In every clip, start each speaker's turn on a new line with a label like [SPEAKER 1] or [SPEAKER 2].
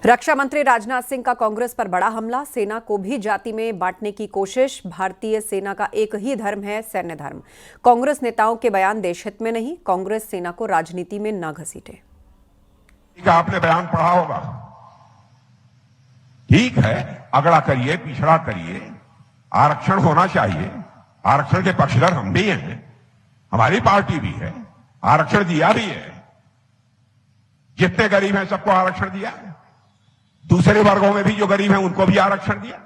[SPEAKER 1] रक्षा मंत्री राजनाथ सिंह का कांग्रेस पर बड़ा हमला। सेना को भी जाति में बांटने की कोशिश। भारतीय सेना का एक ही धर्म है, सैन्य धर्म। कांग्रेस नेताओं के बयान देश हित में नहीं। कांग्रेस सेना को राजनीति में न घसीटे।
[SPEAKER 2] आपने बयान पढ़ा होगा। ठीक है, अगड़ा करिए, पिछड़ा करिए, आरक्षण होना चाहिए। आरक्षण के पक्षधर हम भी हैं, हमारी पार्टी भी है। आरक्षण दिया भी है, जितने गरीब हैं सबको आरक्षण दिया है। दूसरे वर्गों में भी जो गरीब हैं उनको भी आरक्षण दिया।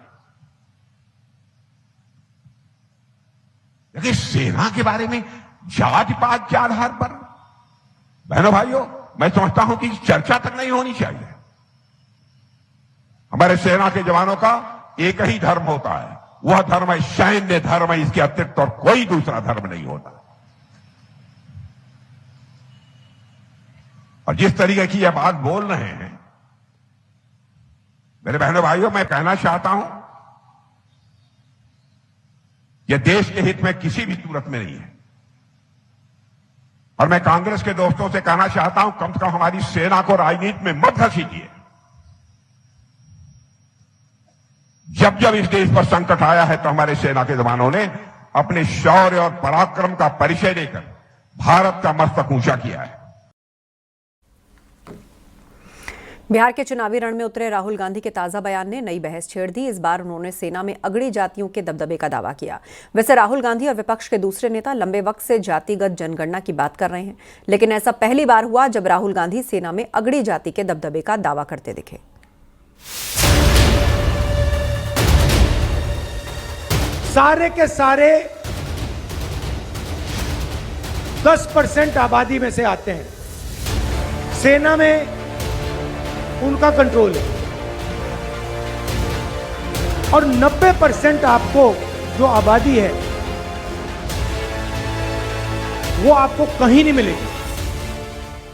[SPEAKER 2] लेकिन सेना के बारे में जाति पात के आधार पर, बहनों भाइयों, मैं समझता हूं कि चर्चा तक नहीं होनी चाहिए। हमारे सेना के जवानों का एक ही धर्म होता है, वह धर्म है सैन्य धर्म है। इसके अतिरिक्त और कोई दूसरा धर्म नहीं होता। और जिस तरीके की यह बात बोल रहे हैं मेरे बहनों भाइयों, मैं कहना चाहता हूं यह देश के हित में किसी भी सूरत में नहीं है। और मैं कांग्रेस के दोस्तों से कहना चाहता हूं, कम से कम हमारी सेना को राजनीति में मत घसीटिए। जब जब इस देश पर संकट आया है तो हमारे सेना के जवानों ने अपने शौर्य और पराक्रम का परिचय देकर भारत का मस्तक ऊंचा किया है।
[SPEAKER 1] बिहार के चुनावी रण में उतरे राहुल गांधी के ताजा बयान ने नई बहस छेड़ दी। इस बार उन्होंने सेना में अगड़ी जातियों के दबदबे का दावा किया। वैसे राहुल गांधी और विपक्ष के दूसरे नेता लंबे वक्त से जातिगत जनगणना की बात कर रहे हैं, लेकिन ऐसा पहली बार हुआ जब राहुल गांधी सेना में अगड़ी जाति के दबदबे का दावा करते दिखे।
[SPEAKER 3] सारे के सारे 10% आबादी में से आते हैं। सेना में उनका कंट्रोल है और 90% आपको जो आबादी है वो आपको कहीं नहीं मिलेगी।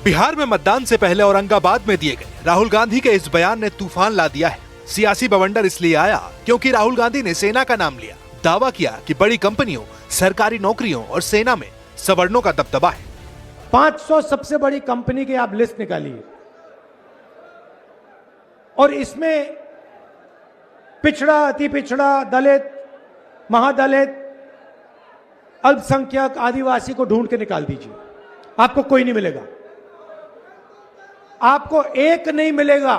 [SPEAKER 4] बिहार में मतदान से पहले औरंगाबाद में दिए गए राहुल गांधी के इस बयान ने तूफान ला दिया है। सियासी बवंडर इसलिए आया क्योंकि राहुल गांधी ने सेना का नाम लिया। दावा किया कि बड़ी कंपनियों, सरकारी नौकरियों और सेना में सवर्णों का दबदबा है।
[SPEAKER 3] 500 सबसे बड़ी कंपनी की आप लिस्ट निकालिए और इसमें पिछड़ा, अति पिछड़ा, दलित, महादलित, अल्पसंख्यक, आदिवासी को ढूंढ के निकाल दीजिए, आपको कोई नहीं मिलेगा। आपको एक नहीं मिलेगा।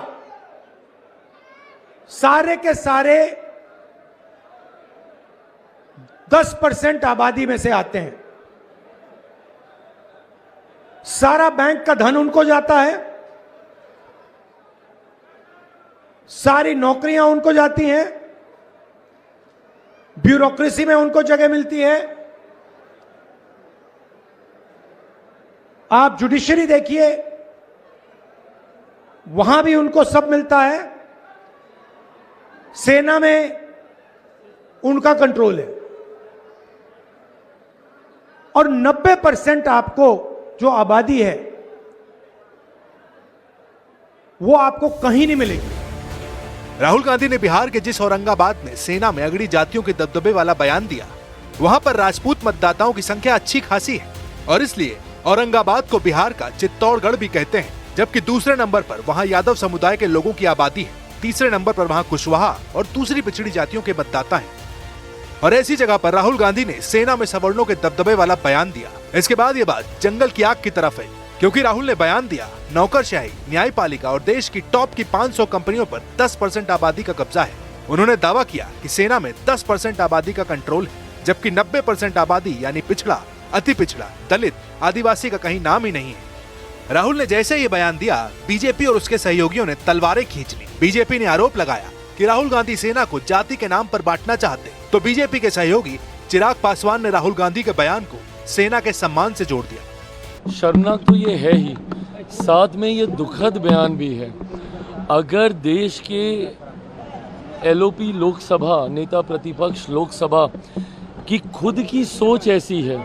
[SPEAKER 3] सारे के सारे 10% आबादी में से आते हैं। सारा बैंक का धन उनको जाता है, सारी नौकरियां उनको जाती हैं, ब्यूरोक्रेसी में उनको जगह मिलती है। आप जुडिशरी देखिए, वहां भी उनको सब मिलता है। सेना में उनका कंट्रोल है और 90% आपको जो आबादी है वो आपको कहीं नहीं मिलेगी।
[SPEAKER 4] राहुल गांधी ने बिहार के जिस औरंगाबाद में सेना में अगड़ी जातियों के दबदबे वाला बयान दिया, वहां पर राजपूत मतदाताओं की संख्या अच्छी खासी है और इसलिए औरंगाबाद को बिहार का चित्तौड़गढ़ भी कहते हैं। जबकि दूसरे नंबर पर वहां यादव समुदाय के लोगों की आबादी है, तीसरे नंबर पर वहां कुशवाहा और दूसरी पिछड़ी जातियों के मतदाता हैं। और ऐसी जगह पर राहुल गांधी ने सेना में सवर्णों के दबदबे वाला बयान दिया। इसके बाद ये बात जंगल की आग की तरफ है, क्योंकि राहुल ने बयान दिया नौकरशाही, न्यायपालिका और देश की टॉप की 500 कंपनियों पर 10% आबादी का कब्जा है। उन्होंने दावा किया कि सेना में 10% आबादी का कंट्रोल है, जबकि 90% आबादी यानी पिछड़ा, अति पिछड़ा, दलित, आदिवासी का कहीं नाम ही नहीं है। राहुल ने जैसे ये बयान दिया, बीजेपी और उसके सहयोगियों ने तलवारें खींच ली। बीजेपी ने आरोप लगाया कि राहुल गांधी सेना को जाति के नाम पर बांटना चाहते, तो बीजेपी के सहयोगी चिराग पासवान ने राहुल गांधी के बयान को सेना के सम्मान से जोड़ दिया।
[SPEAKER 5] शर्मनाक तो ये है ही, साथ में ये दुखद बयान भी है। अगर देश के एलओपी लोकसभा, नेता प्रतिपक्ष लोकसभा की खुद की सोच ऐसी है,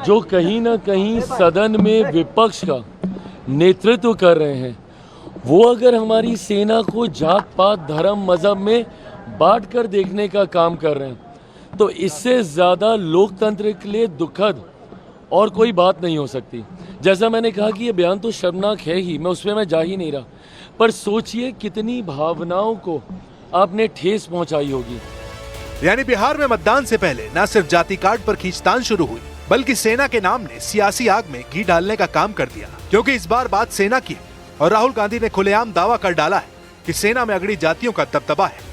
[SPEAKER 5] जो कहीं ना कहीं सदन में विपक्ष का नेतृत्व कर रहे हैं, वो अगर हमारी सेना को जात पात, धर्म, मजहब में बांट कर देखने का काम कर रहे हैं, तो इससे ज़्यादा लोकतंत्र के लिए दुखद और कोई बात नहीं हो सकती। जैसा मैंने कहा कि ये बयान तो शर्मनाक है ही, मैं उसमें जा ही नहीं रहा, पर सोचिए कितनी भावनाओं को आपने ठेस पहुंचाई होगी।
[SPEAKER 4] यानी बिहार में मतदान से पहले न सिर्फ जाति कार्ड पर खींचतान शुरू हुई, बल्कि सेना के नाम ने सियासी आग में घी डालने का काम कर दिया। क्योंकि इस बार बात सेना की है और राहुल गांधी ने खुलेआम दावा कर डाला है कि सेना में अगड़ी जातियों का दबदबा है।